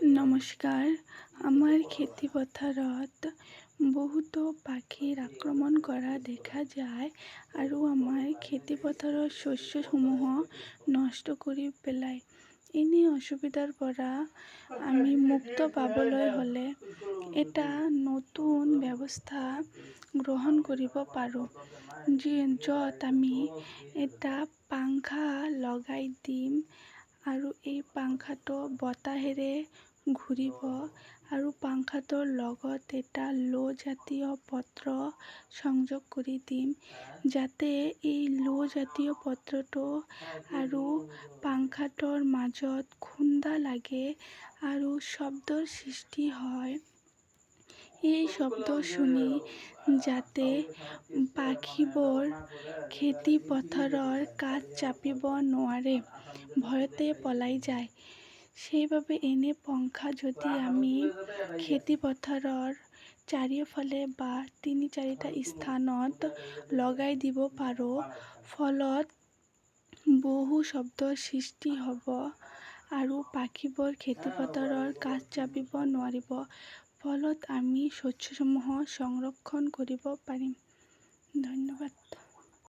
নমস্কাৰ। আমাৰ খেতি পথাৰত বহুতো পাখিৰ আক্ৰমণ কৰা দেখা যায় আৰু আমাৰ খেতি পথাৰৰ শস্যসমূহ নষ্ট কৰি পেলায়। এনে অসুবিধাৰ পৰা আমি মুক্ত পাবলৈ হ'লে এটা নতুন ব্যৱস্থা গ্ৰহণ কৰিব পাৰোঁ, য'ত আমি এটা পাংখা লগাই দিম আৰু এই পাংখাটো বতাহেৰে ঘূৰিব আৰু পাংখাটোৰ লগত এটা জাতীয় পত্ৰ সংযোগ কৰি দিম, যাতে এই জাতীয় পত্ৰটো আৰু পাংখাটোৰ মাজত খুন্দা লাগে আৰু শব্দৰ সৃষ্টি হয়। এই শব্দ শুনি যাতে পাখিবোৰ খেতি পথাৰৰ কাষ চাপিব নোৱাৰে, ভয়তে পলাই যায়। সেইবাবে এনে পাংখা যদি আমি খেতি পথাৰৰ চাৰিওফালে বা ৩-৪টা স্থানত লগাই দিব পাৰোঁ, ফলত বহু শব্দৰ সৃষ্টি হ'ব আৰু পাখিবোৰ খেতি পথাৰৰ কাষ চাপিব নোৱাৰিব। ফলত আমি শস্যসমূহ সংৰক্ষণ কৰিব পাৰিম। ধন্যবাদ।